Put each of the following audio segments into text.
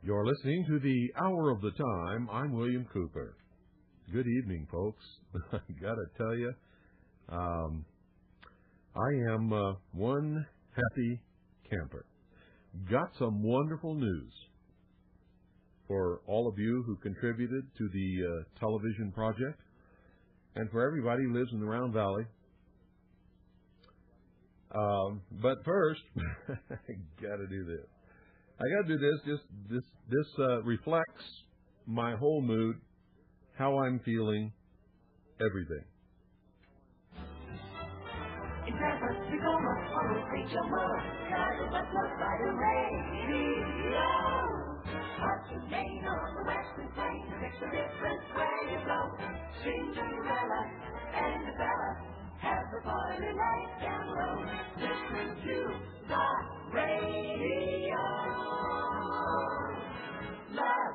You're listening to the Hour of the Time. I'm William Cooper. Good evening, folks. I gotta tell you, I am one happy camper. Got some wonderful news for all of you who contributed to the television project, and for everybody who lives in the Round Valley. But first, I gotta do this. I got to do this. This reflects my whole mood, how I'm feeling, everything. Have the party lights down low, listening to the radio. Love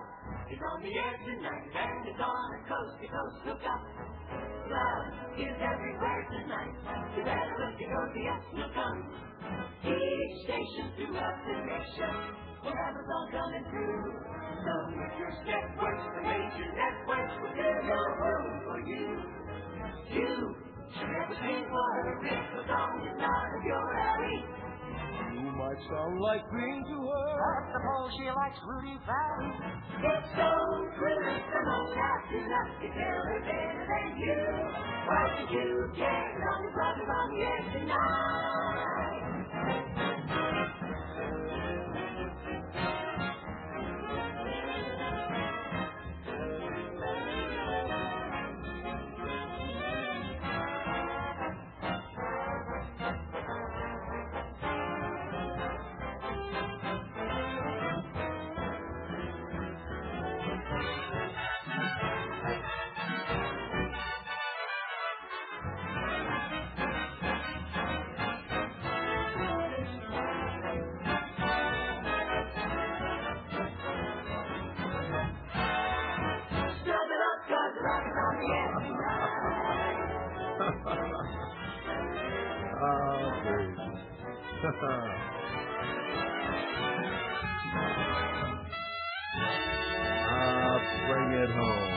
is on the air tonight, and it's on a coast-to-coast hookup. Love is everywhere tonight. You better look to go, the us will come. Each station throughout the nation will have a song coming through. So if your step works, the major networks will fill your room for you. You should never think what a rhythm song is not of your alley. You might sound like Green to her, I suppose she likes Rudy Valley. It's so true, it's the most happy luck it's ever better than you. Why should you care? On the brothers on the air tonight. Bring it home.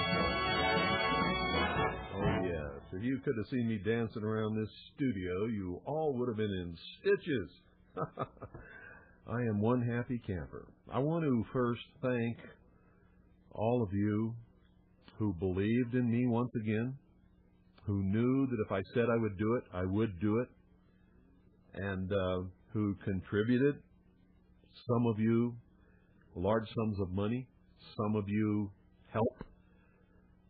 Oh, yes. If you could have seen me dancing around this studio, you all would have been in stitches. I am one happy camper. I want to first thank all of you who believed in me once again, who knew that if I said I would do it, I would do it, and who contributed. Some of you, large sums of money. Some of you, help.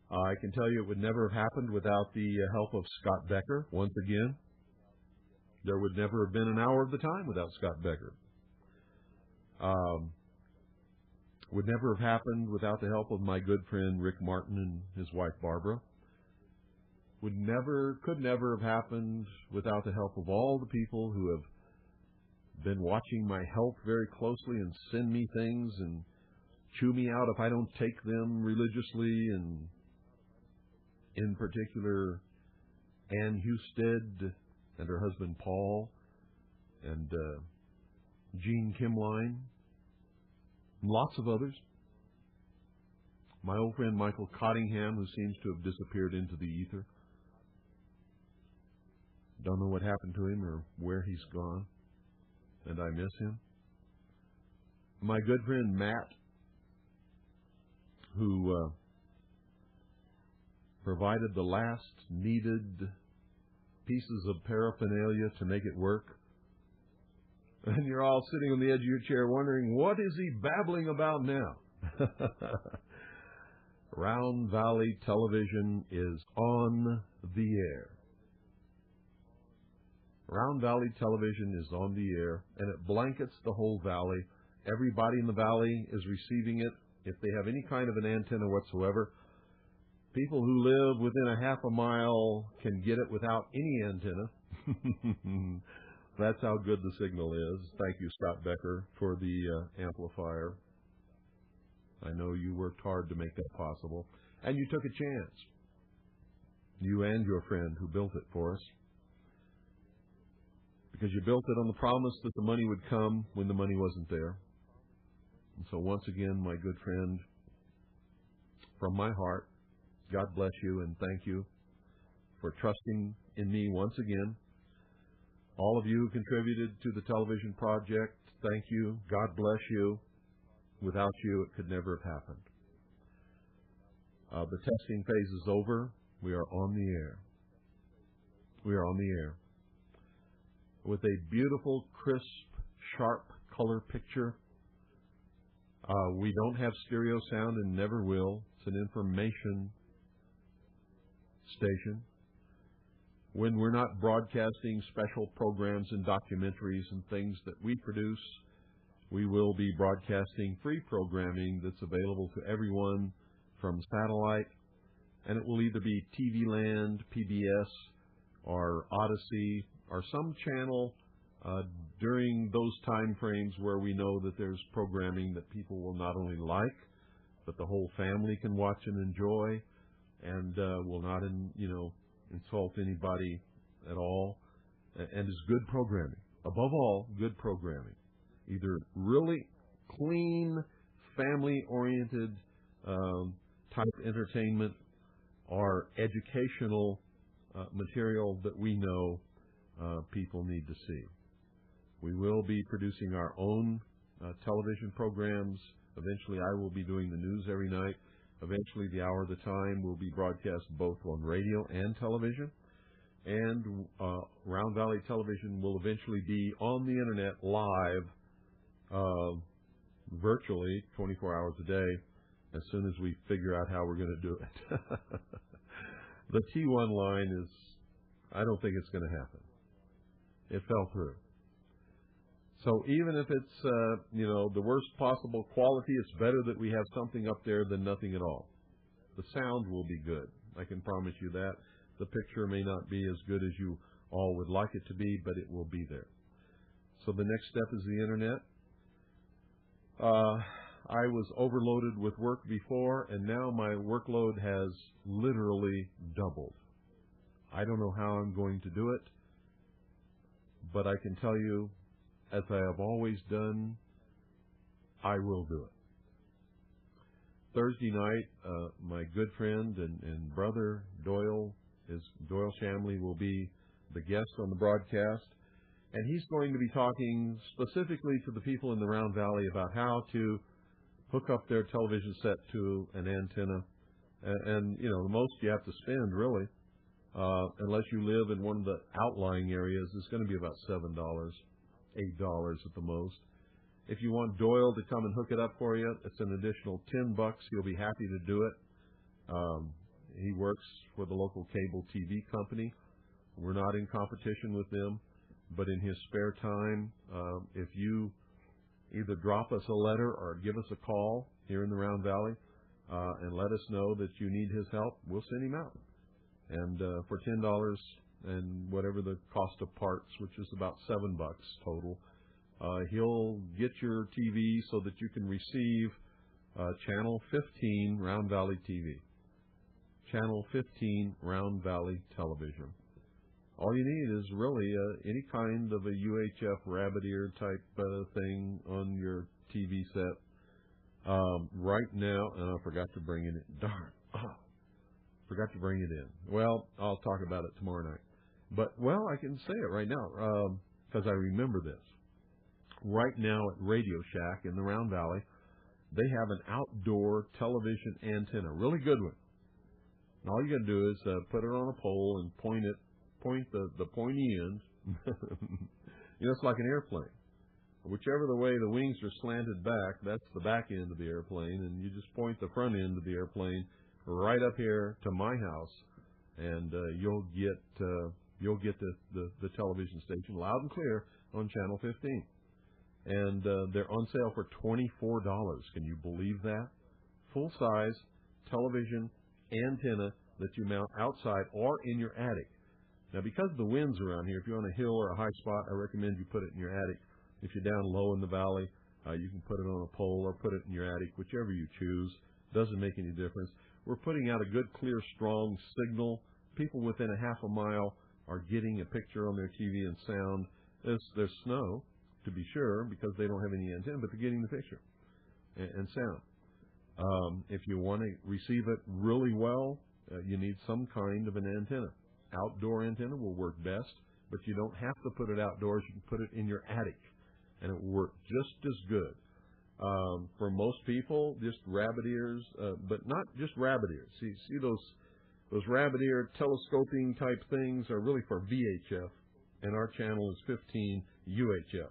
I can tell you it would never have happened without the help of Scott Becker, once again. There would never have been an Hour of the Time without Scott Becker. Would never have happened without the help of my good friend Rick Martin and his wife Barbara. Could never have happened without the help of all the people who have been watching my health very closely and send me things and chew me out if I don't take them religiously, and in particular Ann Husted and her husband Paul and Jean Kimline, and lots of others. My old friend Michael Cottingham, who seems to have disappeared into the ether. Don't know what happened to him or where he's gone, and I miss him. My good friend Matt, who provided the last needed pieces of paraphernalia to make it work. And you're all sitting on the edge of your chair wondering, what is he babbling about now? Round Valley Television is on the air. Round Valley Television is on the air, and it blankets the whole valley. Everybody in the valley is receiving it. If they have any kind of an antenna whatsoever, people who live within a half a mile can get it without any antenna. That's how good the signal is. Thank you, Scott Becker, for the amplifier. I know you worked hard to make that possible. And you took a chance. You and your friend who built it for us. Because you built it on the promise that the money would come when the money wasn't there. And so once again, my good friend, from my heart, God bless you and thank you for trusting in me once again. All of you who contributed to the television project, thank you. God bless you. Without you, it could never have happened. The testing phase is over. We are on the air. We are on the air. With a beautiful, crisp, sharp color picture. We don't have stereo sound and never will. It's an information station. When we're not broadcasting special programs and documentaries and things that we produce, we will be broadcasting free programming that's available to everyone from satellite, and it will either be TV Land, PBS, or Odyssey, or some channel during those time frames where we know that there's programming that people will not only like, but the whole family can watch and enjoy, and will not, insult anybody at all, and is good programming. Above all, good programming. Either really clean, family-oriented type entertainment or educational material that we know people need to see. We will be producing our own television programs. Eventually, I will be doing the news every night. Eventually, the Hour of the Time will be broadcast both on radio and television. And Round Valley Television will eventually be on the Internet live, virtually, 24 hours a day, as soon as we figure out how we're going to do it. The T1 line is, I don't think it's going to happen. It fell through. So even if it's, the worst possible quality, it's better that we have something up there than nothing at all. The sound will be good. I can promise you that. The picture may not be as good as you all would like it to be, but it will be there. So the next step is the Internet. I was overloaded with work before, and now my workload has literally doubled. I don't know how I'm going to do it, but I can tell you, as I have always done, I will do it. Thursday night, my good friend and brother Doyle Shamley will be the guest on the broadcast, and he's going to be talking specifically to the people in the Round Valley about how to hook up their television set to an antenna. And the most you have to spend, really, unless you live in one of the outlying areas, is going to be about $7, $8 at the most. If you want Doyle to come and hook it up for you, it's an additional $10. He'll be happy to do it. He works for the local cable TV company. We're not in competition with them, but in his spare time, if you either drop us a letter or give us a call here in the Round Valley and let us know that you need his help, we'll send him out. And for $10 and whatever the cost of parts, which is about $7 total, he'll get your TV so that you can receive Channel 15 Round Valley TV. Channel 15 Round Valley Television. All you need is really any kind of a UHF rabbit ear type thing on your TV set. Right now, and I forgot to bring it in. Darn. Forgot to bring it in. Well, I'll talk about it tomorrow night. But, I can say it right now because I remember this. Right now at Radio Shack in the Round Valley, they have an outdoor television antenna, really good one. And all you got to do is put it on a pole and point point the pointy end. It's like an airplane. Whichever the way the wings are slanted back, that's the back end of the airplane, and you just point the front end of the airplane right up here to my house, and you'll get the television station loud and clear on channel 15. And they're on sale for $24. Can you believe that? Full-size television antenna that you mount outside or in your attic. Now, because of the winds around here, if you're on a hill or a high spot, I recommend you put it in your attic. If you're down low in the valley, you can put it on a pole or put it in your attic, whichever you choose. Doesn't make any difference. We're putting out a good, clear, strong signal. People within a half a mile are getting a picture on their TV and sound. There's snow, to be sure, because they don't have any antenna, but they're getting the picture and sound. If you want to receive it really well, you need some kind of an antenna. Outdoor antenna will work best, but you don't have to put it outdoors. You can put it in your attic, and it will work just as good. For most people, just rabbit ears, but not just rabbit ears. See those rabbit ear telescoping type things are really for VHF, and our channel is 15 UHF.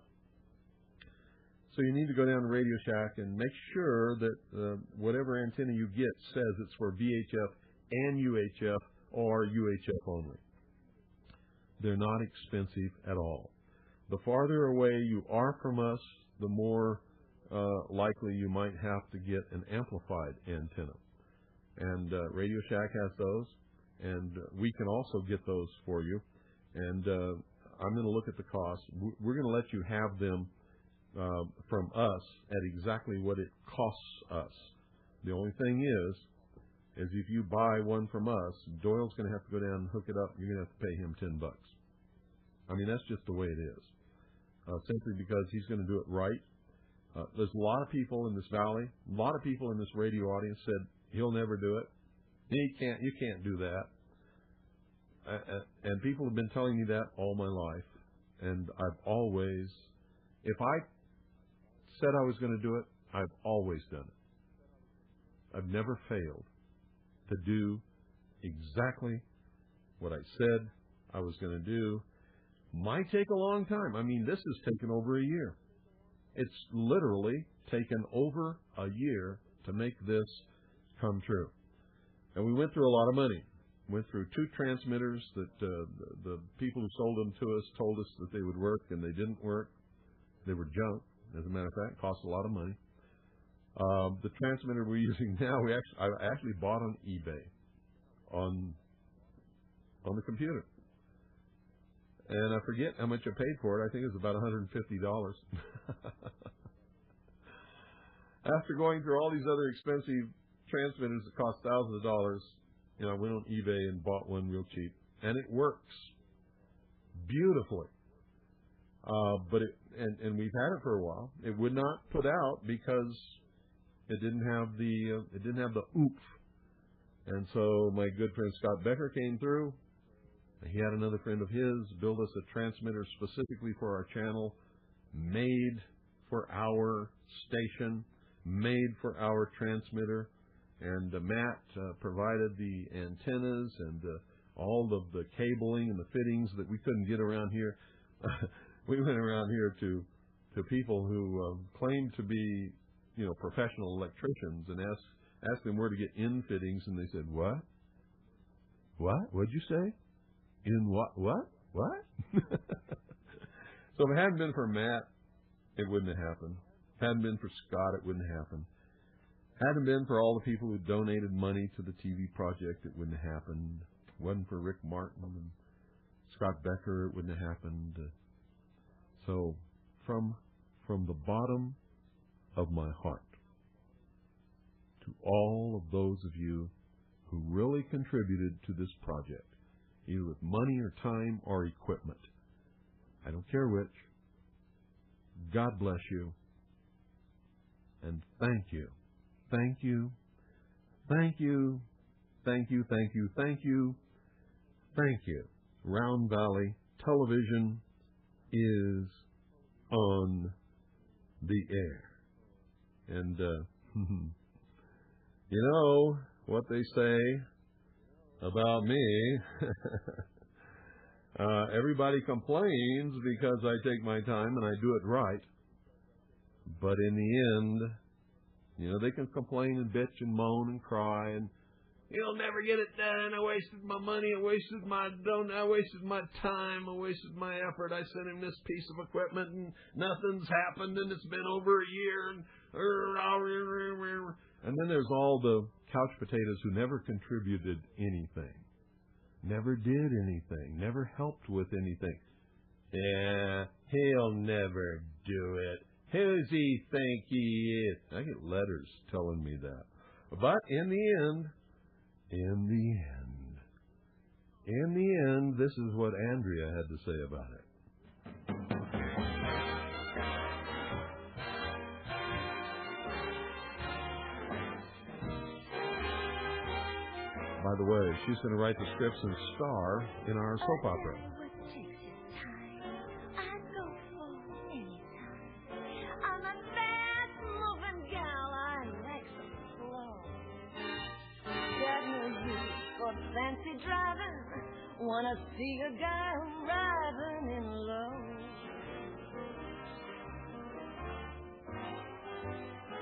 So you need to go down to Radio Shack and make sure that whatever antenna you get says it's for VHF and UHF or UHF only. They're not expensive at all. The farther away you are from us, the more likely you might have to get an amplified antenna. And Radio Shack has those, and we can also get those for you. And I'm going to look at the cost. We're going to let you have them from us at exactly what it costs us. The only thing is if you buy one from us, Doyle's going to have to go down and hook it up, and you're going to have to pay him $10. I mean, that's just the way it is. Simply because he's going to do it right. There's a lot of people in this valley, a lot of people in this radio audience said, he'll never do it. You can't do that. And people have been telling me that all my life. And I've always, if I said I was going to do it, I've always done it. I've never failed to do exactly what I said I was going to do. Might take a long time. I mean, this has taken over a year. It's literally taken over a year to make this come true. And we went through a lot of money. Went through 2 transmitters that the people who sold them to us told us that they would work, and they didn't work. They were junk, as a matter of fact. Cost a lot of money. The transmitter we're using now, I actually bought on eBay on the computer. And I forget how much I paid for it. I think it was about $150. After going through all these other expensive transmitters that cost thousands of dollars, I went on eBay and bought one real cheap. And it works beautifully. And we've had it for a while. It would not put out because it didn't have the oomph. And so my good friend Scott Becker came through. He had another friend of his build us a transmitter specifically for our channel, made for our station, made for our transmitter. And Matt provided the antennas and all of the cabling and the fittings that we couldn't get around here. We went around here to people who claimed to be, professional electricians and asked them where to get in fittings, and they said, "What? What? What'd you say? In what? What? What?" So if it hadn't been for Matt, it wouldn't have happened. If it hadn't been for Scott, it wouldn't have happened. If it hadn't been for all the people who donated money to the TV project, it wouldn't have happened. If it wasn't for Rick Martin and Scott Becker, it wouldn't have happened. So from the bottom of my heart, to all of those of you who really contributed to this project, either with money or time or equipment, I don't care which, God bless you, and thank you. Thank you. Thank you. Thank you. Thank you. Thank you. Thank you. Round Valley Television is on the air. And, you know what they say about me. Everybody complains because I take my time and I do it right. But in the end, you know, they can complain and bitch and moan and cry and you'll never get it done. I wasted my money. I wasted my time. I wasted my effort. I sent him this piece of equipment and nothing's happened and it's been over a year. And then there's all the couch potatoes who never contributed anything, never did anything, never helped with anything. Yeah, he'll never do it. Who's he think he is? I get letters telling me that. But in the end, this is what Andrea had to say about it. By the way, she's going to write the scripts and star in our soap opera. Fancy driving, wanna see a guy arriving in love.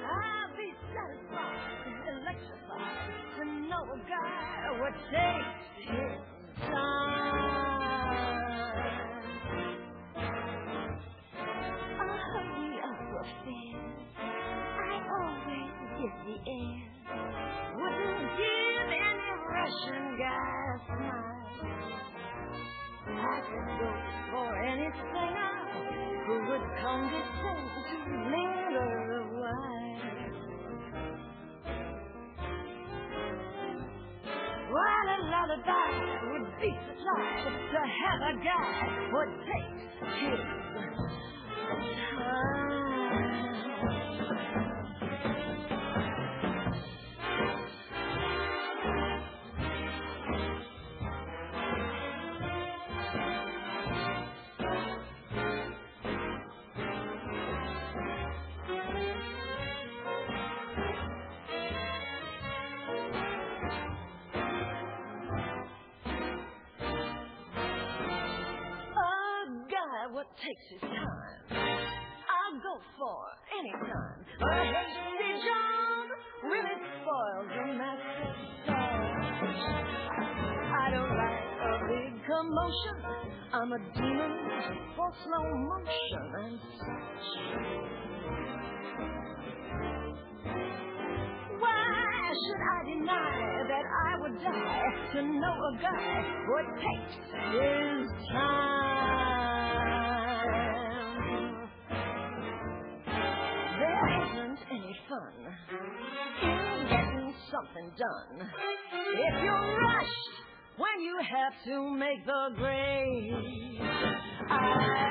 I'll be satisfied, electrified to know a guy would take his time. A hurry up affairs, I always get the air. Wouldn't give any Russian guy a smile. I could go for any singer who would condescend to linger a while. While a lullaby would be supplied to have a guy who takes his time. What takes his time, I'll go for any time. A hasty job really spoils a massive song. I don't like a big commotion. I'm a demon for slow motion and such. Why should I deny that I would die to know a guy what takes his time? There isn't any fun in getting something done if you're rushed when you have to make the grade. I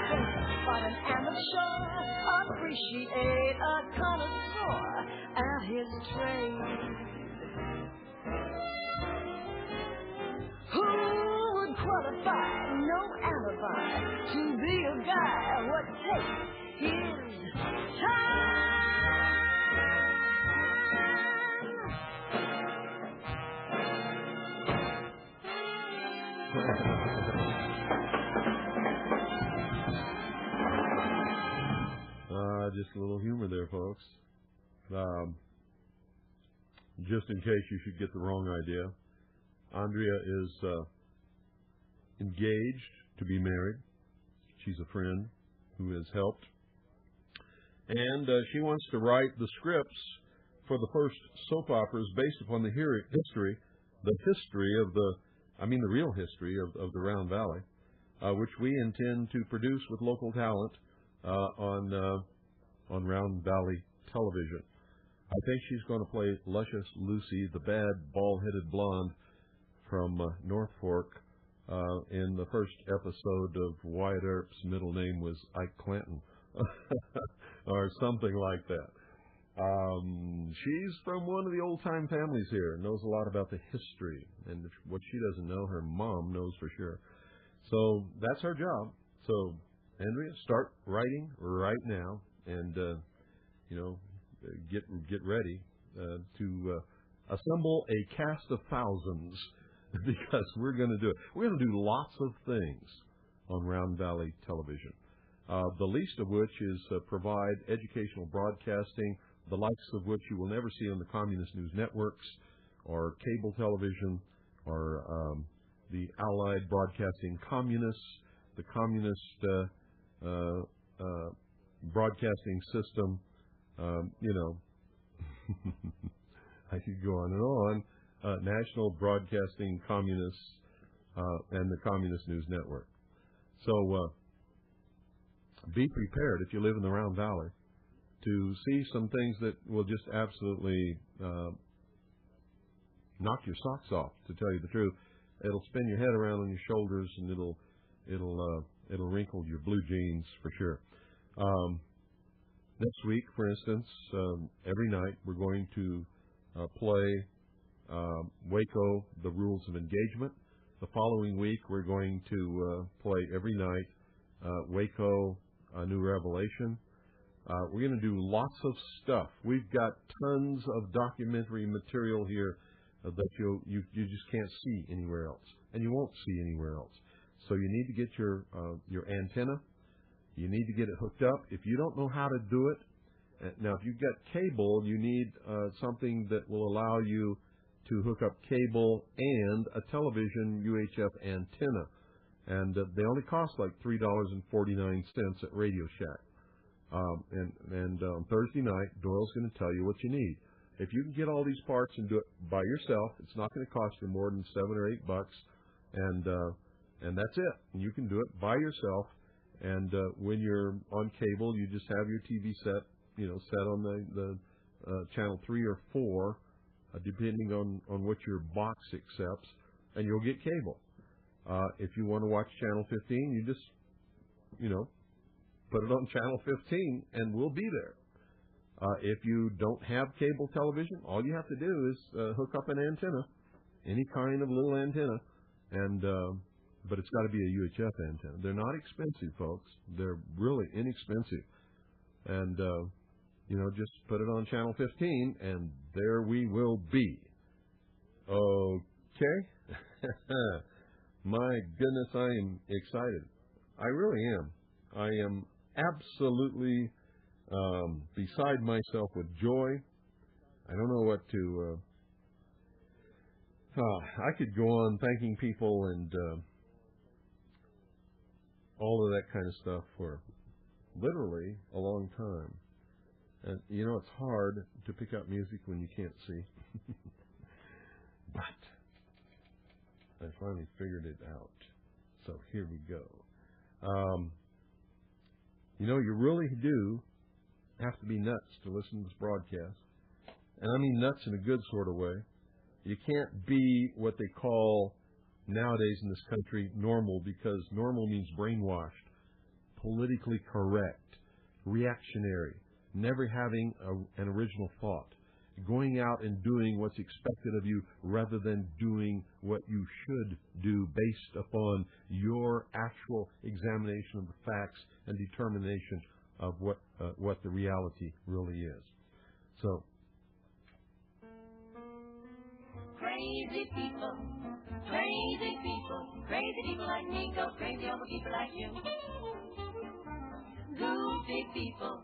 can spot an amateur, appreciate a connoisseur at his trade. Who would qualify, no alibi, to be a guy what takes his time? Just a little humor there, folks. Just in case you should get the wrong idea, Andrea is engaged to be married. She's a friend who has helped. And she wants to write the scripts for the first soap operas based upon the history of the real history of the Round Valley, which we intend to produce with local talent on Round Valley television. I think she's going to play Luscious Lucy, the bad, bald-headed blonde from North Fork, in the first episode of Wyatt Earp's middle name was Ike Clanton, or something like that. She's from one of the old-time families here, knows a lot about the history, and what she doesn't know, her mom knows for sure. So that's her job. So, Andrea, start writing right now, and get ready to assemble a cast of thousands, because we're going to do it. We're going to do lots of things. on Round Valley Television. The least of which is provide educational broadcasting, the likes of which you will never see on the communist news networks or cable television or the Allied Broadcasting Communists, the communist broadcasting system. I could go on and on. National Broadcasting Communists and the Communist News Network. So be prepared if you live in the Round Valley to see some things that will just absolutely knock your socks off, to tell you the truth. It'll spin your head around on your shoulders, and it'll wrinkle your blue jeans for sure. Next week, for instance, every night we're going to play Waco, The Rules of Engagement. The following week, we're going to play every night Waco, A New Revelation. We're going to do lots of stuff. We've got tons of documentary material here that you just can't see anywhere else, and you won't see anywhere else. So you need to get your antenna. You need to get it hooked up. If you don't know how to do it, now if you've got cable, you need something that will allow you to hook up cable and a television UHF antenna. And they only cost like $3.49 at Radio Shack. And on Thursday night, Doyle's going to tell you what you need. If you can get all these parts and do it by yourself, it's not going to cost you more than $7 or $8, and that's it. And you can do it by yourself. And when you're on cable, you just have your TV set, set on the channel 3 or 4, depending on what your box accepts, and you'll get cable. If you want to watch channel 15, you just, put it on channel 15, and we'll be there. If you don't have cable television, all you have to do is hook up an antenna, any kind of little antenna, and but it's got to be a UHF antenna. They're not expensive, folks. They're really inexpensive. And, just put it on channel 15, and there we will be. Okay? My goodness, I am excited. I really am. I am absolutely beside myself with joy. I don't know what to... I could go on thanking people and all of that kind of stuff for literally a long time. And, it's hard to pick up music when you can't see. But I finally figured it out. So here we go. You really do have to be nuts to listen to this broadcast. And I mean nuts in a good sort of way. You can't be what they call nowadays in this country normal, because normal means brainwashed, politically correct, reactionary, never having an original thought, going out and doing what's expected of you rather than doing what you should do based upon your actual examination of the facts and determination of what the reality really is. So, crazy people like me go crazy over people like you. Goofy people,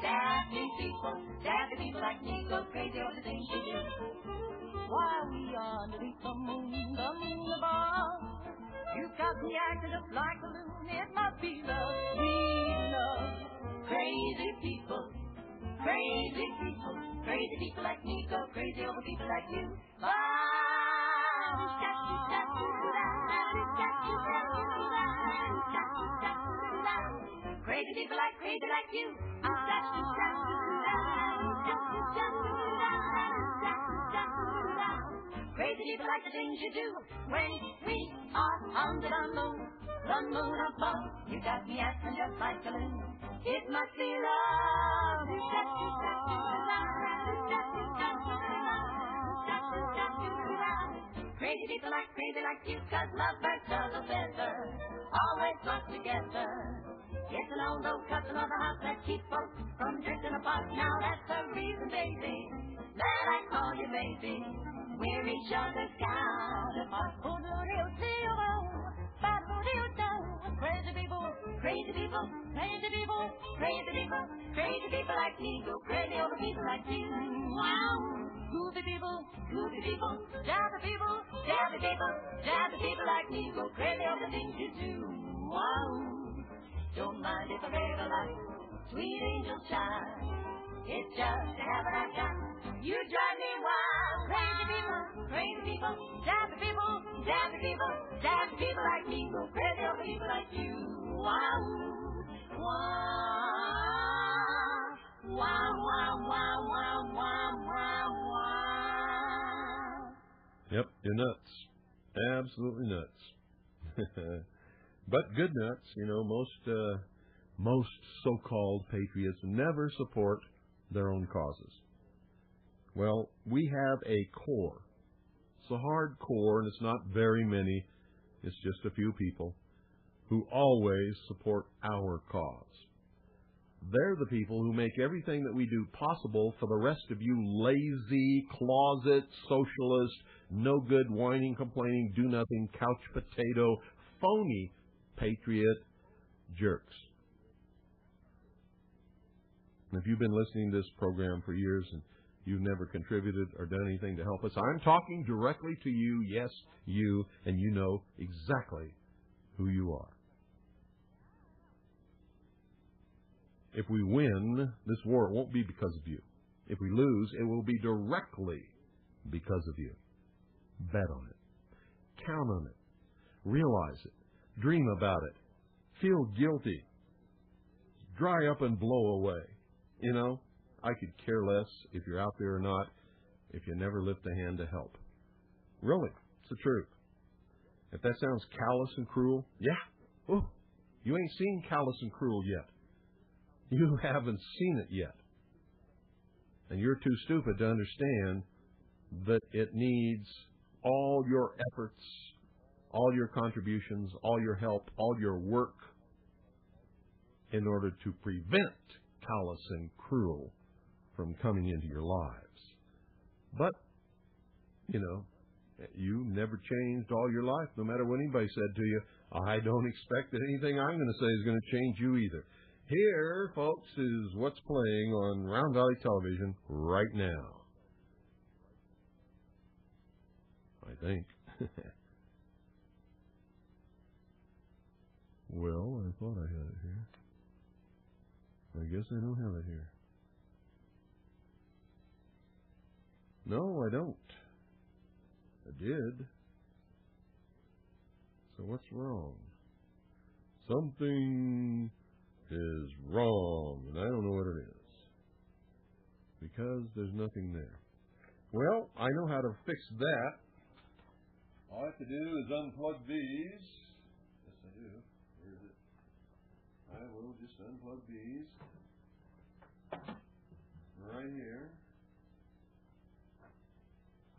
daffy people like me go crazy over the things you do. While we are underneath the moon above, you got me acting up like a loon. It must be love, we love. Crazy people like me go crazy over people like you. Crazy like you. Crazy people like the things you do when we are under the moon above. You got me acting just like a loon. It must be love. Crazy like you, 'cause lovebirds of a feather always flock together. It's an old custom of the house that keeps folks from drifting apart. Now that's the reason, baby, that I call you baby. We're each other's counterparts. crazy people, crazy people, crazy people like me go crazy over people like you. Wow. Goofy people, jabby people, jabby people, jabby people like me go crazy over things you do. Wow. Don't mind if I live a life, sweet angel child. It's just a habit I got. You drive me wild. Crazy people, jabby people, jabby people, jabby people like me go crazy over people like you. Wow, wow, wow, wow, wow, wow, wow, wow, wow. Yep, you're nuts. Absolutely nuts. But good nuts. You know, most so-called patriots never support their own causes. Well, we have a core. It's a hard core, and it's not very many. It's just a few people who always support our cause. They're the people who make everything that we do possible for the rest of you lazy, closet, socialist, no good, whining, complaining, do-nothing, couch potato, phony patriot jerks. And if you've been listening to this program for years and you've never contributed or done anything to help us, I'm talking directly to you, yes, you, and you know exactly who you are. If we win this war, it won't be because of you. If we lose, it will be directly because of you. Bet on it. Count on it. Realize it. Dream about it. Feel guilty. Dry up and blow away. You know, I could care less if you're out there or not, if you never lift a hand to help. Really, it's the truth. If that sounds callous and cruel, yeah. Oh, you ain't seen callous and cruel yet. You haven't seen it yet. And you're too stupid to understand that it needs all your efforts, all your contributions, all your help, all your work in order to prevent callous and cruel from coming into your lives. But, you know, you never changed all your life, no matter what anybody said to you. I don't expect that anything I'm going to say is going to change you either. Here, folks, is what's playing on Round Valley Television right now. I think. Well, I thought I had it here. I guess I don't have it here. No, I don't. I did. So what's wrong? Something is wrong, and I don't know what it is. Because there's nothing there. Well, I know how to fix that. All I have to do is unplug these. Yes, I do. Where is it? I will just unplug these. Right here.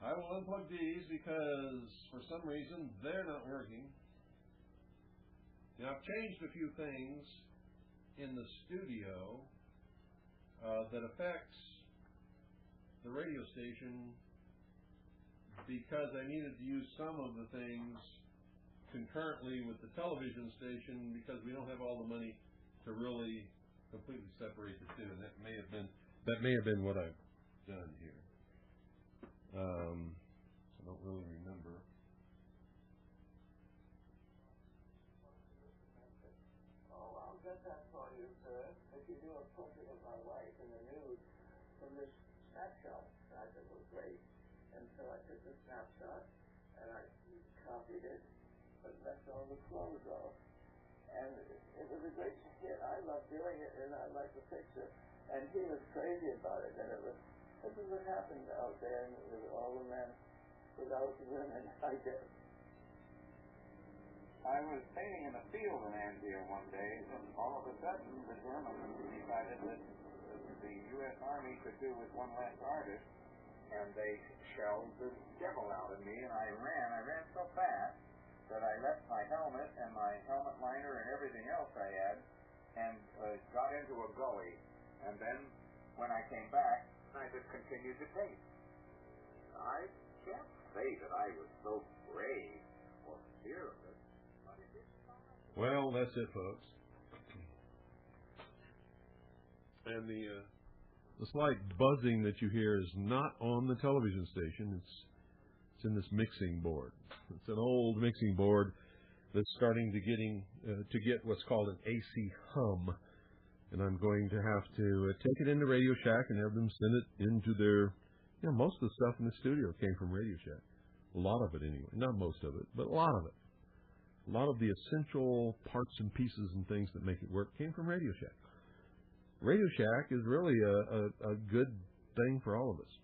I will unplug these because for some reason they're not working. Now I've changed a few things in the studio that affects the radio station because I needed to use some of the things concurrently with the television station because we don't have all the money to really completely separate the two. And that may have been what I've done here. I don't really remember. Oh, I'll get that for you, sir. If you do a portrait of my wife in the nude from this snapshot, I thought it was great. And so I took the snapshot and I copied it, but left all the clothes off. And it was a great hit. I loved doing it, and I liked the picture. And he was crazy about it. And this is what happened out there with all the men without the women, I guess. I was painting in a field in Anzio one day, and all of a sudden the Germans decided that the U.S. Army could do with one less artist, and they shelled the devil out of me, and I ran so fast that I left my helmet and my helmet liner and everything else I had, and got into a gully. And then when I came back, I just continued to paint. I can't say that I was so brave or fearless. Well, that's it, folks. And the slight buzzing that you hear is not on the television station. It's in this mixing board. It's an old mixing board that's starting to get what's called an AC hum. And I'm going to have to take it into Radio Shack and have them send it into their, most of the stuff in the studio came from Radio Shack. A lot of it anyway. Not most of it, but a lot of it. A lot of the essential parts and pieces and things that make it work came from Radio Shack. Radio Shack is really a good thing for all of us.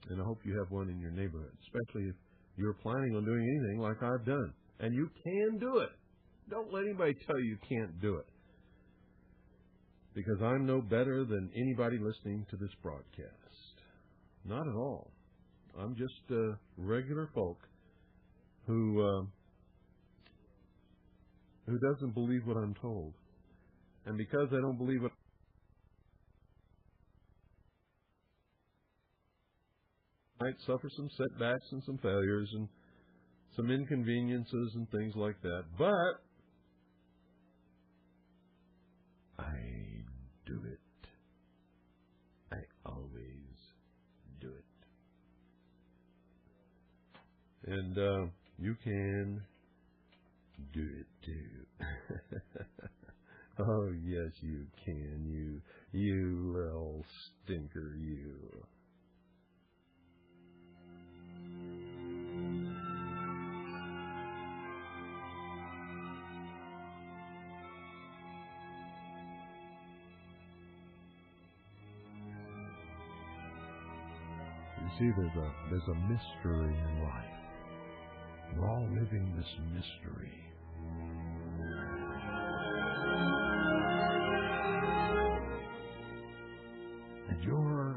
And I hope you have one in your neighborhood, especially if you're planning on doing anything like I've done. And you can do it. Don't let anybody tell you can't do it. Because I'm no better than anybody listening to this broadcast. Not at all. I'm just regular folk who doesn't believe what I'm told. And because I don't believe what I might suffer some setbacks and some failures and some inconveniences and things like that. But I do it. I always do it. And you can do it too. Oh, yes, you can. You little stinker, you. You see, there's a mystery in life. We're all living this mystery. And you're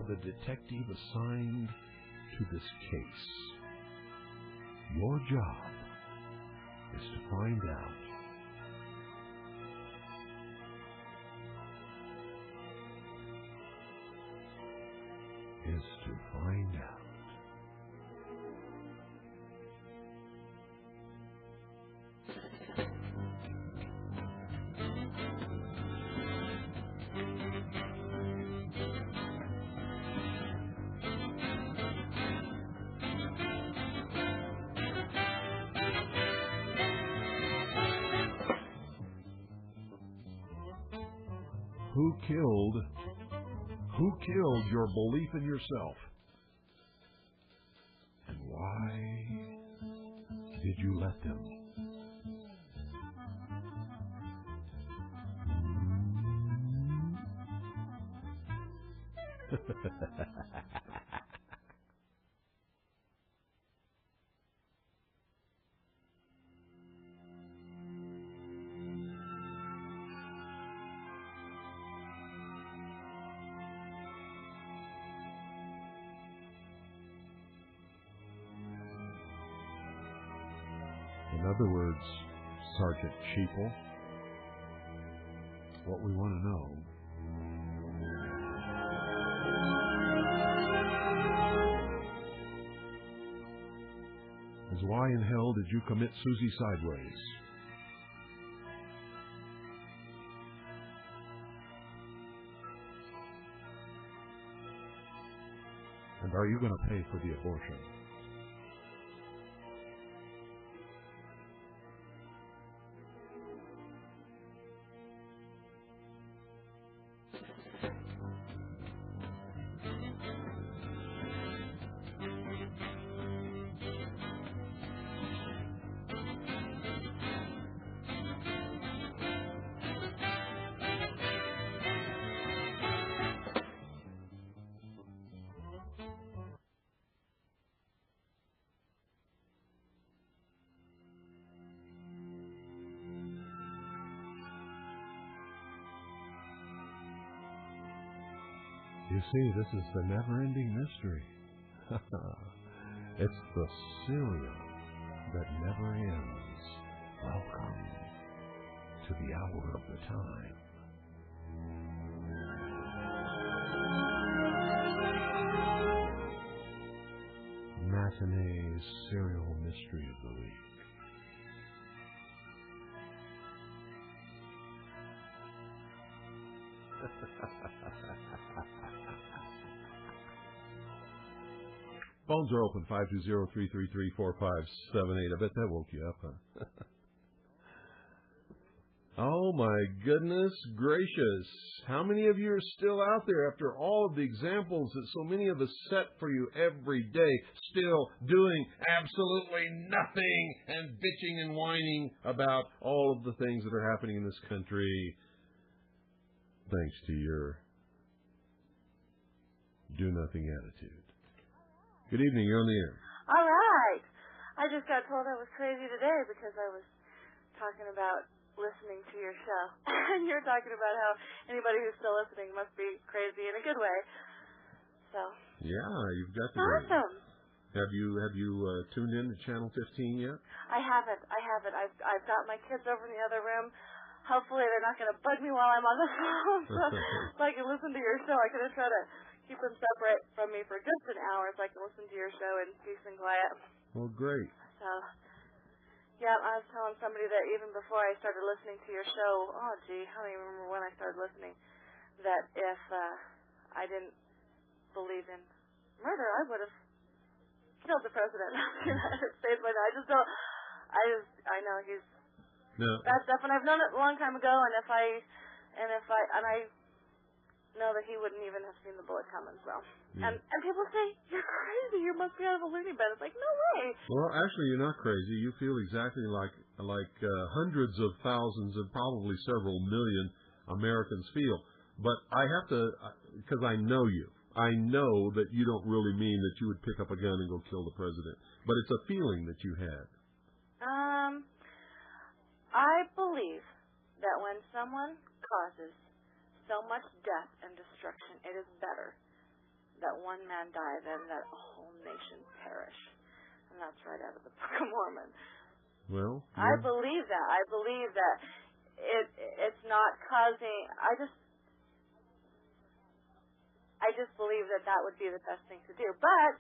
the detective assigned to this case. Your job is to find out Who killed your belief in yourself? And why did you let them? In other words, Sergeant Sheeple, what we want to know is why in hell did you commit Susie Sideways? And are you going to pay for the abortion? You see, this is the never-ending mystery. It's the cereal that never ends. Welcome to the hour of the time. Matinee Serial Mystery of the Week. Phones are open, 520-333-4578. I bet that woke you up, huh? Oh, my goodness gracious. How many of you are still out there after all of the examples that so many of us set for you every day, still doing absolutely nothing and bitching and whining about all of the things that are happening in this country, thanks to your do-nothing attitude? Good evening. You're on the air. All right. I just got told I was crazy today because I was talking about listening to your show. And you're talking about how anybody who's still listening must be crazy in a good way. So. Yeah, you've got to be. Awesome. Have you tuned in to Channel 15 yet? I haven't. I've got my kids over in the other room. Hopefully they're not going to bug me while I'm on the phone so I can listen to your show. I'm going to try to keep them separate from me for just an hour so I can listen to your show in peace and quiet. Well, great. So, yeah, I was telling somebody that even before I started listening to your show, I don't even remember when I started listening, that if I didn't believe in murder, I would have killed the president of the United States. But I know he's. No. That's definitely. I've known it a long time ago, and I know that he wouldn't even have seen the bullet coming. So, yeah. And people say you're crazy. You must be out of a loony bin. It's like, no way. Well, actually, you're not crazy. You feel exactly like hundreds of thousands and probably several million Americans feel. But I have to, because I know you. I know that you don't really mean that you would pick up a gun and go kill the president. But it's a feeling that you had. I believe that when someone causes so much death and destruction, it is better that one man die than that a whole nation perish. And that's right out of the Book of Mormon. Well, yeah. I believe that. I believe that it's not causing. I just believe that would be the best thing to do. But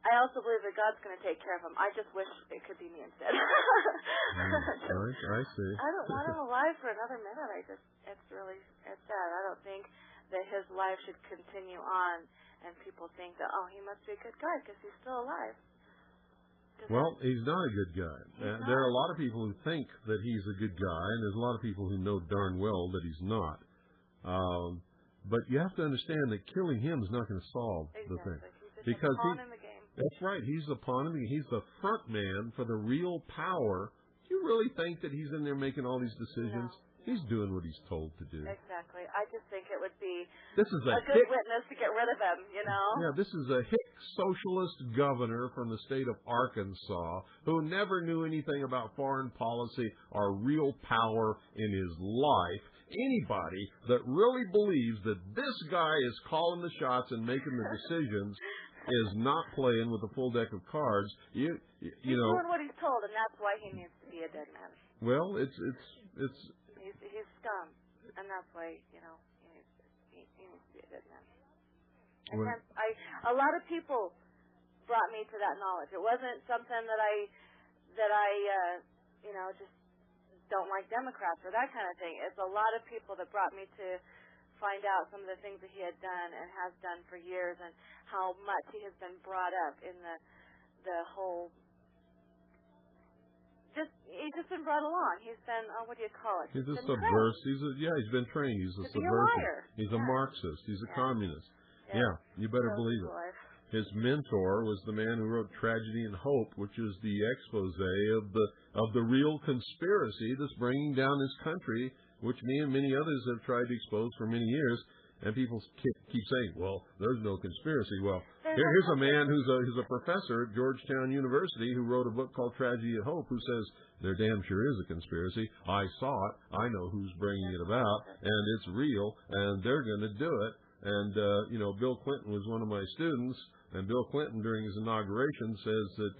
I also believe that God's going to take care of him. I just wish it could be me instead. I see. I don't want him alive for another minute. It's sad. I don't think that his life should continue on and people think that, he must be a good guy because he's still alive. Well, he's not a good guy. There are a lot of people who think that he's a good guy, and there's a lot of people who know darn well that he's not. But you have to understand that killing him is not going to solve the thing. Because that's right. He's the pawn in the game. He's the front man for the real power. Do you really think that he's in there making all these decisions? No. He's doing what he's told to do. Exactly. I just think it would be a good witness to get rid of him, you know? Yeah, this is a hick socialist governor from the state of Arkansas who never knew anything about foreign policy or real power in his life. Anybody that really believes that this guy is calling the shots and making the decisions is not playing with a full deck of cards. He's doing what he's told, and that's why he needs to be a dead man. Well, he's scum, and that's why he needs to be a dead man. And a lot of people brought me to that knowledge. It wasn't something that I just don't like Democrats or that kind of thing. It's a lot of people that brought me to find out some of the things that he had done and has done for years, and how much he has been brought up in the whole. He's just been brought along. He's been what do you call it? He's a subversive. He's been trained. He's a subversive. He's a Marxist. He's a communist. Yeah, you better believe it. His mentor was the man who wrote Tragedy and Hope, which is the expose of the real conspiracy that's bringing down this country, which me and many others have tried to expose for many years. And people keep saying, well, there's no conspiracy. Well, here's a man who's a professor at Georgetown University who wrote a book called Tragedy and Hope, who says there damn sure is a conspiracy. I saw it. I know who's bringing it about, and it's real, and they're going to do it. And, Bill Clinton was one of my students, and Bill Clinton, during his inauguration, says that,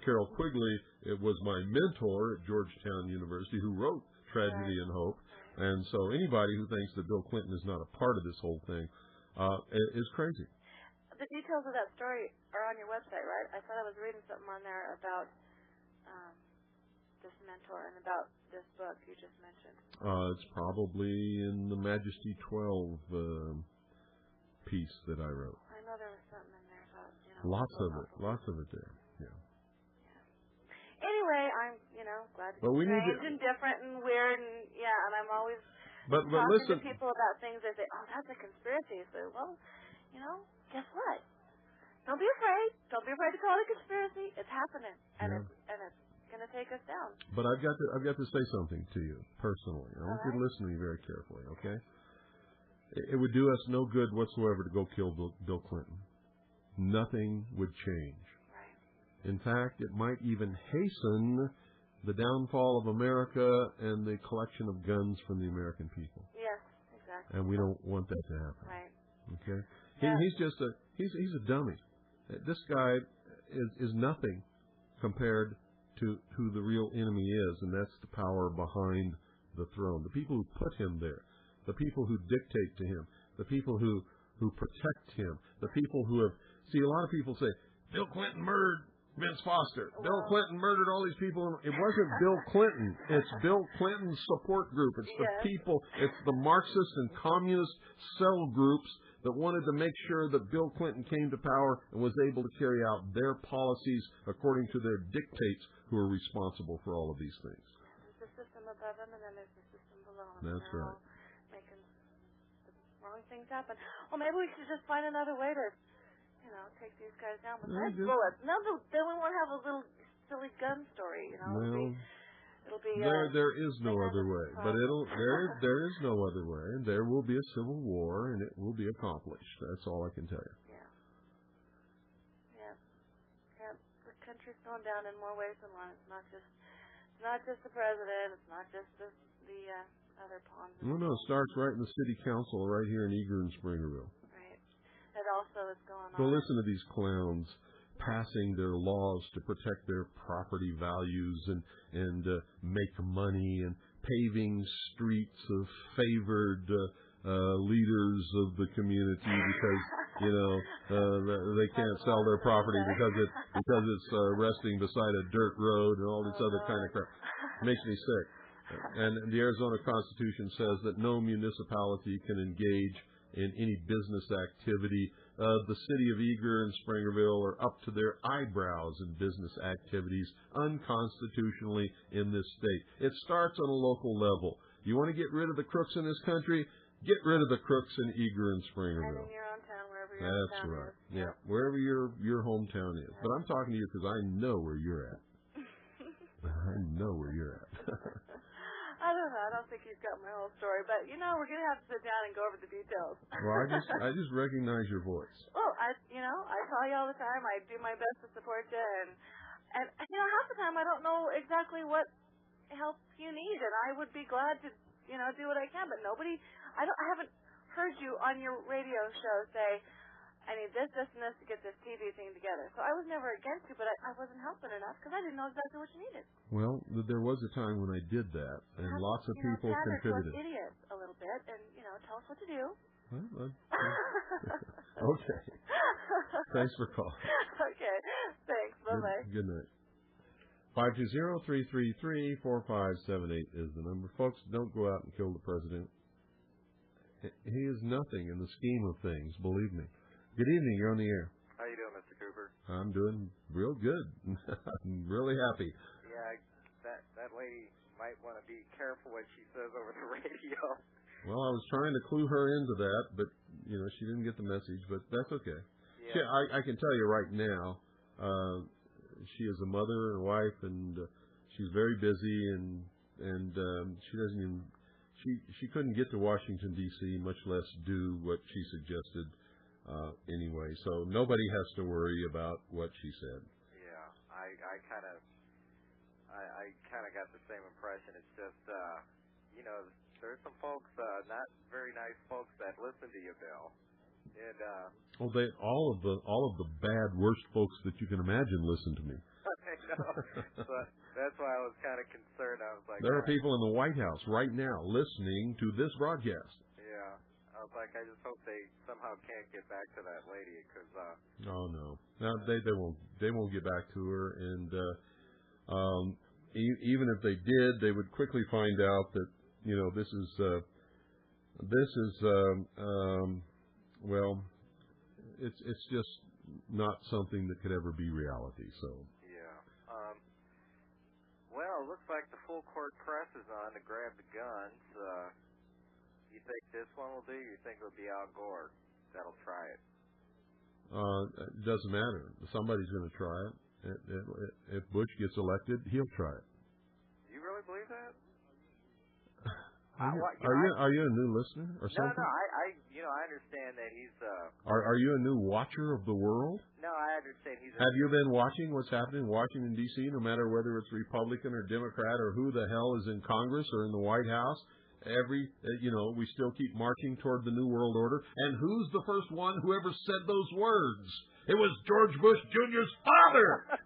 Carol Quigley was my mentor at Georgetown University who wrote Tragedy and Hope. And so anybody who thinks that Bill Clinton is not a part of this whole thing is crazy. The details of that story are on your website, right? I thought I was reading something on there about this mentor and about this book you just mentioned. It's probably in the Majesty 12 piece that I wrote. I know there was something in there about Lots of it there. Yeah. Anyway, I'm glad to be strange and different and weird and and I'm always but talking listen to people about things. They say, "Oh, that's a conspiracy." So, well, guess what? Don't be afraid. Don't be afraid to call it a conspiracy. It's happening, and it's going to take us down. But I've got to say something to you personally. I want you to listen to me very carefully, okay? It would do us no good whatsoever to go kill Bill Clinton. Nothing would change. Right. In fact, it might even hasten the downfall of America and the collection of guns from the American people. Yes, exactly. And we don't want that to happen. Right. Okay? Yeah. He's a dummy. This guy is nothing compared to who the real enemy is, and that's the power behind the throne. The people who put him there, the people who dictate to him, the people who protect him, the people who have... See, a lot of people say, Bill Clinton murdered Vince Foster. Bill Clinton murdered all these people. It wasn't Bill Clinton. It's Bill Clinton's support group. It's the people. It's the Marxist and communist cell groups that wanted to make sure that Bill Clinton came to power and was able to carry out their policies according to their dictates, who are responsible for all of these things. There's the system above them, and then there's the system below them. That's right. Making the wrong things happen. Well, maybe we should just find another way to, take these guys down with less bullets. No, then we won't have a little silly gun story. Well, it'll be there is no other way, but there is no other way. There will be a civil war, and it will be accomplished. That's all I can tell you. Yeah. The country's going down in more ways than one. It's not just the president. It's not just the other pawns. No, it starts right in the city council, right here in Eager and Springerville. Right. It also is going on. So listen to these clowns passing their laws to protect their property values and make money, and paving streets of favored leaders of the community because they can't sell their property because it's resting beside a dirt road and all this other kind of crap. It makes me sick. And the Arizona Constitution says that no municipality can engage in any business activity. The city of Eager and Springerville are up to their eyebrows in business activities unconstitutionally in this state. It starts on a local level. You want to get rid of the crooks in this country? Get rid of the crooks in Eager and Springerville. And in your own town, wherever your That's hometown right. is. Yeah, wherever your hometown is. But I'm talking to you because I know where you're at. I know where you're at. I don't know. I don't think you've got my whole story, but we're going to have to sit down and go over the details. Well, I just recognize your voice. Well, I call you all the time. I do my best to support you, and half the time I don't know exactly what help you need, and I would be glad to do what I can. But I haven't heard you on your radio show say, I need this, and this to get this TV thing together. So I was never against you, but I wasn't helping enough because I didn't know exactly what you needed. Well, there was a time when I did that, and lots of people contributed. Idiots a little bit, and tell us what to do. Well, okay. Thanks for calling. Okay. Thanks. Bye-bye. Good night. 520-333-4578 is the number. Folks, don't go out and kill the president. He is nothing in the scheme of things, believe me. Good evening. You're on the air. How you doing, Mr. Cooper? I'm doing real good. I'm really happy. Yeah, that lady might want to be careful what she says over the radio. Well, I was trying to clue her into that, but she didn't get the message. But that's okay. Yeah. I can tell you right now, she is a mother and a wife, and she's very busy, and she doesn't even she couldn't get to Washington D.C., much less do what she suggested. Anyway, so nobody has to worry about what she said. Yeah, I kind of got the same impression. It's just there's some folks, not very nice folks, that listen to you, Bill. And all of the bad, worst folks that you can imagine listen to me. I know. So that's why I was kind of concerned. I was like, there are people in the White House right now listening to this broadcast. Yeah. I was like, I just hope they somehow can't get back to that lady, because oh no, they won't get back to her, and even if they did, they would quickly find out that this is well, it's just not something that could ever be reality. So. Yeah. Well, it looks like the full court press is on to grab the guns. You think this one will do? You think it'll be Al Gore that'll try it? It doesn't matter. Somebody's going to try it. If Bush gets elected, he'll try it. You really believe that? Are you a new listener or something? No. I understand that he's. Are you a new watcher of the world? No, I understand he's. Have you been watching what's happening in Washington D.C. No matter whether it's Republican or Democrat or who the hell is in Congress or in the White House? We still keep marching toward the New World Order. And who's the first one who ever said those words? It was George Bush Jr.'s father.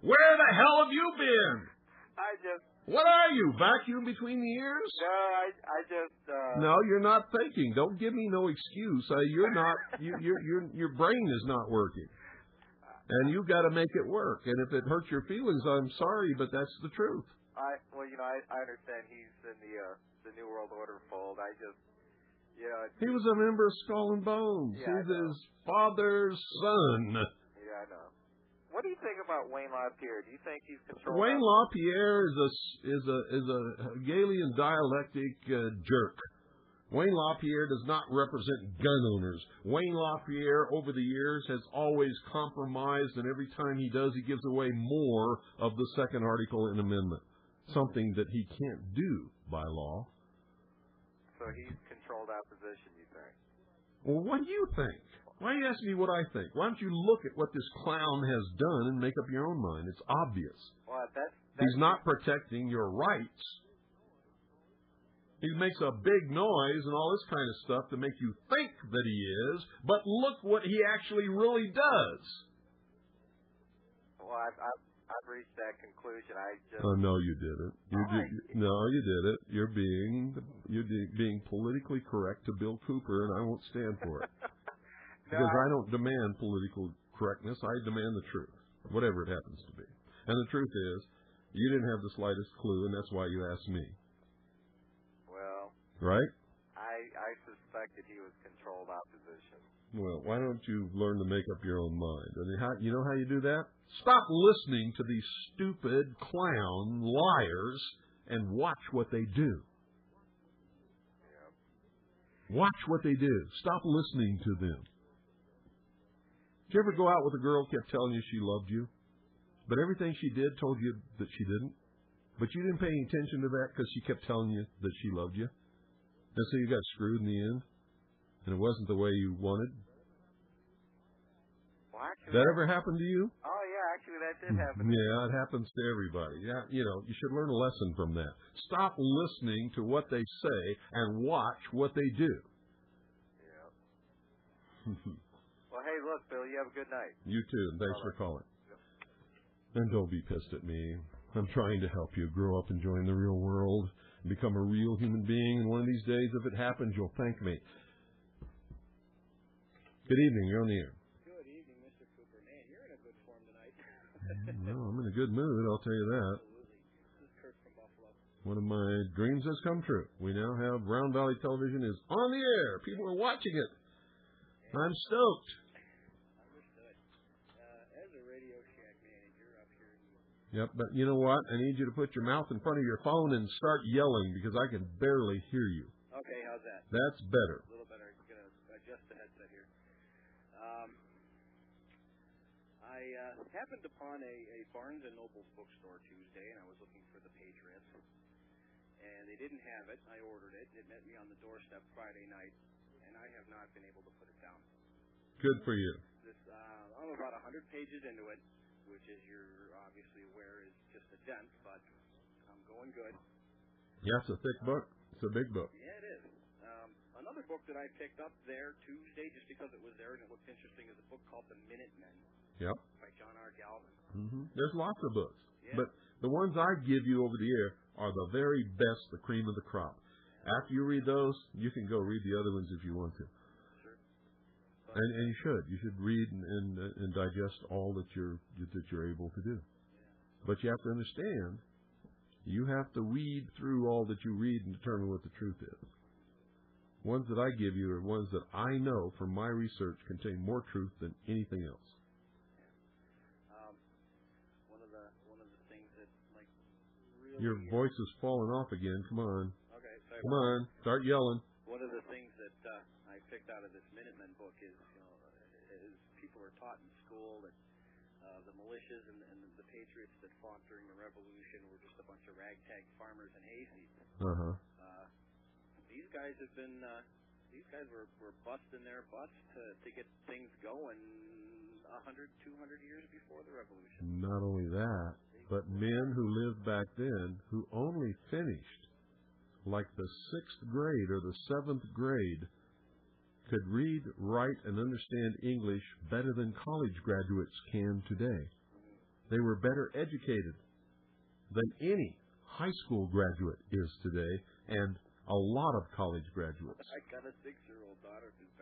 Where the hell have you been? What are you, vacuum between the ears? No, I just. No, you're not thinking. Don't give me no excuse. You're not. Your brain is not working, and you got to make it work. And if it hurts your feelings, I'm sorry, but that's the truth. I understand he's in the New World Order fold. He was a member of Skull and Bones. Yeah, he's his father's son. Yeah, I know. What do you think about Wayne LaPierre? Do you think he's controlled? Wayne LaPierre is a Hegelian dialectic jerk. Wayne LaPierre does not represent gun owners. Wayne LaPierre, over the years, has always compromised, and every time he does, he gives away more of the second article in amendment, something that he can't do by law. So he's controlled opposition, you think? Well, what do you think? Why are you asking me what I think? Why don't you look at what this clown has done and make up your own mind? It's obvious. Well, He's not protecting your rights. He makes a big noise and all this kind of stuff to make you think that he is, but look what he actually really does. Well, I've reached that conclusion. Oh, no, you didn't. No, you didn't. You're being politically correct to Bill Cooper, and I won't stand for it. Because I don't demand political correctness. I demand the truth, whatever it happens to be. And the truth is, you didn't have the slightest clue, and that's why you asked me. Well, right? I suspected he was controlled opposition. Well, why don't you learn to make up your own mind? And you know how you do that? Stop listening to these stupid clown liars and watch what they do. Yep. Watch what they do. Stop listening to them. Did you ever go out with a girl who kept telling you she loved you, but everything she did told you that she didn't? But you didn't pay any attention to that because she kept telling you that she loved you? And so you got screwed in the end? And it wasn't the way you wanted? Well, actually, that ever happened to you? Oh, yeah, actually that did happen. Yeah, it happens to everybody. Yeah, you should learn a lesson from that. Stop listening to what they say and watch what they do. Yeah. Well, hey, look, Bill, you have a good night. You too, and thanks for calling. Yep. And don't be pissed at me. I'm trying to help you grow up enjoying the real world, become a real human being, and one of these days, if it happens, you'll thank me. Good evening. You're on the air. Good evening, Mr. Cooper. Man, you're in a good form tonight. No, I'm in a good mood, I'll tell you that. Absolutely. This is Kurt from Buffalo. One of my dreams has come true. We now have Round Valley Television is on the air. People are watching it. I'm stoked. Understood. As a Radio Shack manager up here in Yep, but you know what? I need you to put your mouth in front of your phone and start yelling because I can barely hear you. Okay, how's that? That's better. A little better. I'm going to adjust the headset here. I happened upon a Barnes & Noble's bookstore Tuesday, and I was looking for The Patriots. And they didn't have it. I ordered it. It met me on the doorstep Friday night, and I have not been able to put it down. Good for you. I'm about 100 pages into it, which, as you're obviously aware, is just a dent, but I'm going good. Yeah, it's a thick book. It's a big book. Yeah, it is. Another book that I picked up there Tuesday, just because it was there and it looked interesting, is a book called The Minutemen. Yep. By John R. Galvin. Mm-hmm. There's lots of books. Yeah. But the ones I give you over the air are the very best, the cream of the crop. After you read those, you can go read the other ones if you want to. Sure. And you should. You should read and digest all that you're able to do. Yeah. But you have to understand, you have to weed through all that you read and determine what the truth is. ones that I give you are ones that I know from my research contain more truth than anything else. One of the things that like really your voice is falling off again. Come on. Okay, sorry. Come on, start yelling. One of the things that I picked out of this Minutemen book is, is people are taught in school that the militias and the patriots that fought during the Revolution were just a bunch of ragtag farmers and hayseeds. These guys have been, these guys were busting their butts to get things going 100, 200 years before the Revolution. Not only that, but men who lived back then who only finished like the 6th grade or the 7th grade could read, write, and understand English better than college graduates can today. They were better educated than any high school graduate is today, and a lot of college graduates. I got a 6-year-old daughter who's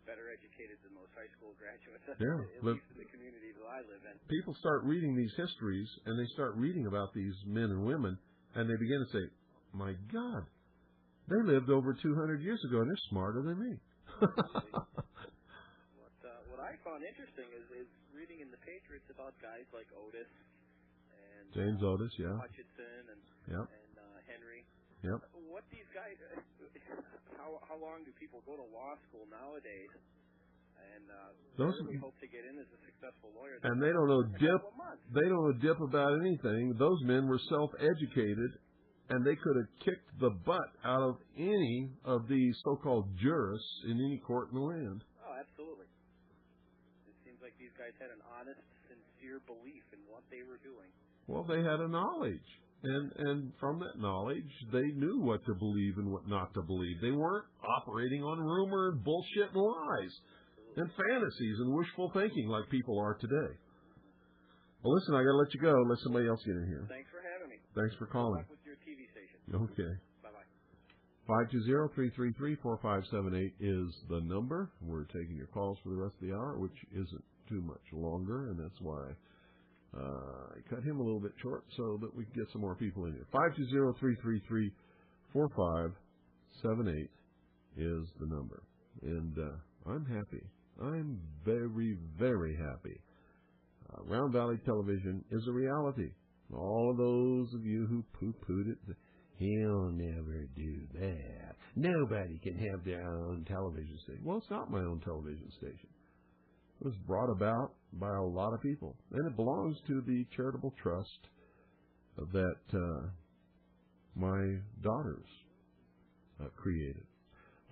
better educated than most high school graduates, at least in the community that I live in. People start reading these histories, and they start reading about these men and women, and they begin to say, my God, they lived over 200 years ago, and they're smarter than me. What I found interesting is reading in the Patriots about guys like Otis and James Otis, yeah, Hutchinson and Henry. Yep. What these guys? How long do people go to law school nowadays? And those really hope to get in as a successful lawyer. And they don't know dip. They don't know dip about anything. Those men were self-educated, and they could have kicked the butt out of any of these so-called jurists in any court in the land. Oh, absolutely. It seems like these guys had an honest, sincere belief in what they were doing. Well, they had a knowledge. And from that knowledge, they knew what to believe and what not to believe. They weren't operating on rumor and bullshit and lies and fantasies and wishful thinking like people are today. Well, listen, I got to let you go. Let somebody else get in here. Thanks for having me. Thanks for calling. Good luck with your TV station. Okay. Bye-bye. 520-333-4578 is the number. We're taking your calls for the rest of the hour, which isn't too much longer, and that's why I cut him a little bit short so that we can get some more people in here. 520-333-4578 is the number. And I'm happy. I'm very, very happy. Round Valley Television is a reality. All of those of you who poo-pooed it, he'll never do that. Nobody can have their own television station. Well, it's not my own television station. It was brought about by a lot of people, and it belongs to the charitable trust that my daughters created.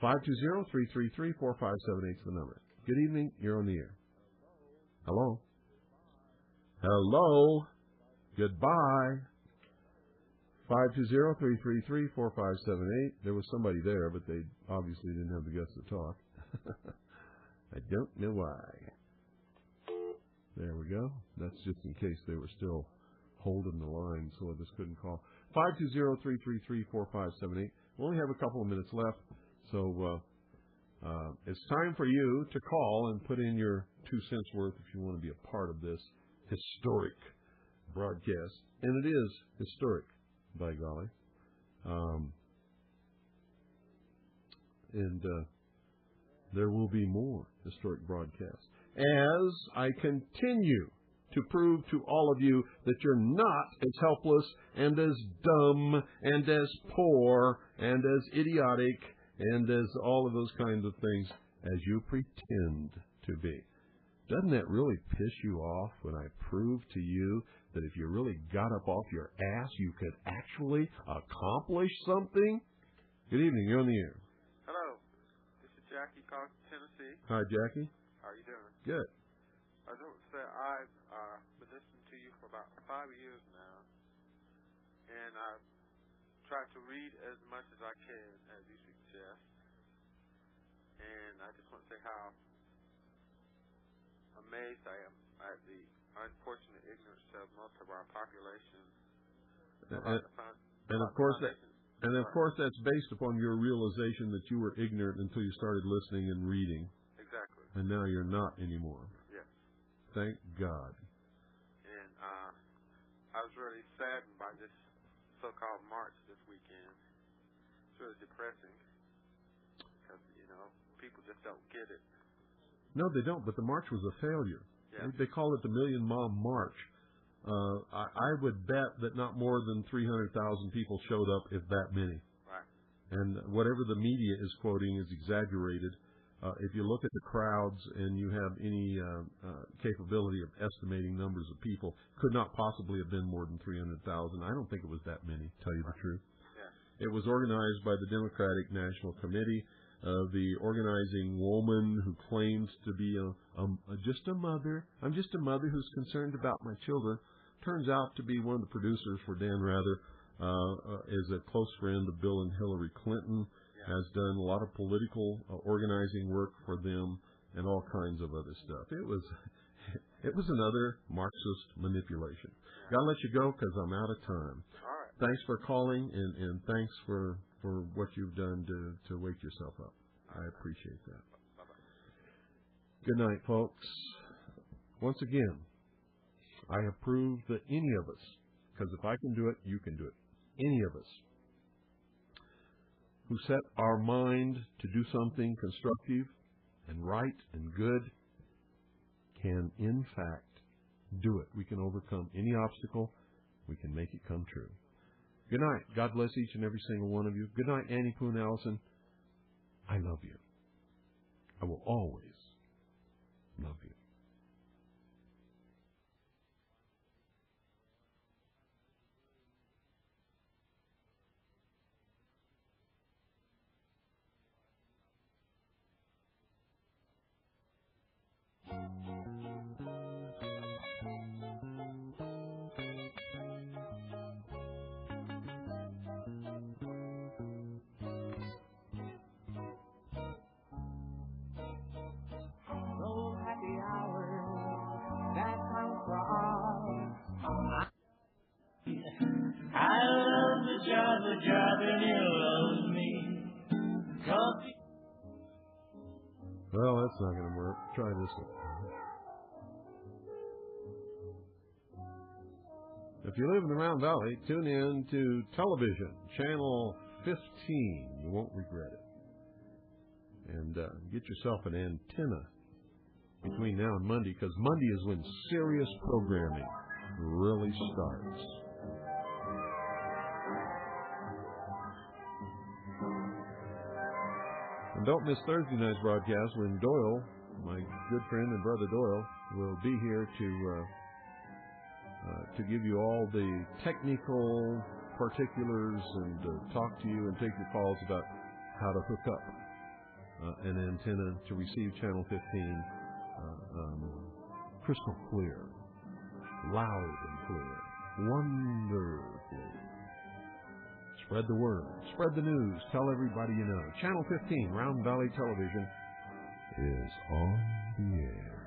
520-333-4578 is the number. Good evening. You're on the air. Hello. Hello. Goodbye. 520-333-4578. There was somebody there, but they obviously didn't have the guts to talk. I don't know why. There we go. That's just in case they were still holding the line, so I just couldn't call. 520-333-4578. We only have a couple of minutes left, so it's time for you to call and put in your 2 cents worth if you want to be a part of this historic broadcast. And it is historic, by golly. And there will be more historic broadcasts as I continue to prove to all of you that you're not as helpless and as dumb and as poor and as idiotic and as all of those kinds of things as you pretend to be. Doesn't that really piss you off when I prove to you that if you really got up off your ass, you could actually accomplish something? Good evening. You're on the air. Hello. This is Jackie calling from Tennessee. Hi, Jackie. How are you doing? Good. I just want to say I've been listening to you for about 5 years now, and I've tried to read as much as I can, as you suggest. And I just want to say how amazed I am at the unfortunate ignorance of most of our population. And of course that's based upon your realization that you were ignorant until you started listening and reading. Exactly. And now you're not anymore. Yes. Thank God. And I was really saddened by this so-called march this weekend. It's really depressing. People just don't get it. No, they don't, but the march was a failure. Yeah. They call it the Million Mile March. I would bet that not more than 300,000 people showed up, if that many. Right. And whatever the media is quoting is exaggerated. If you look at the crowds and you have any capability of estimating numbers of people, could not possibly have been more than 300,000. I don't think it was that many, to tell you the truth. Yeah. It was organized by the Democratic National Committee. The organizing woman who claims to be just a mother. I'm just a mother who's concerned about my children. Turns out to be one of the producers for Dan Rather. Is a close friend of Bill and Hillary Clinton. Has done a lot of political organizing work for them and all kinds of other stuff. It was another Marxist manipulation. Gotta let you go because I'm out of time. All right. Thanks for calling and thanks for what you've done to wake yourself up. I appreciate that. Bye-bye. Good night, folks. Once again, I have proved that any of us, because if I can do it, you can do it. Any of us who set our mind to do something constructive and right and good can, in fact, do it. We can overcome any obstacle. We can make it come true. Good night. God bless each and every single one of you. Good night, Annie Poon Allison. I love you. I will always love you. I love the job and he loves me. Coffee. Well, that's not going to work. Try this one. If you live in the Round Valley, tune in to television, channel 15. You won't regret it. And get yourself an antenna between now and Monday, because Monday is when serious programming really starts. And don't miss Thursday night's broadcast when Doyle, my good friend and brother Doyle, will be here to give you all the technical particulars and talk to you and take your calls about how to hook up an antenna to receive channel 15 crystal clear, loud and clear, wonderfully. Spread the word, spread the news, tell everybody you know. Channel 15, Round Valley Television, is on the air.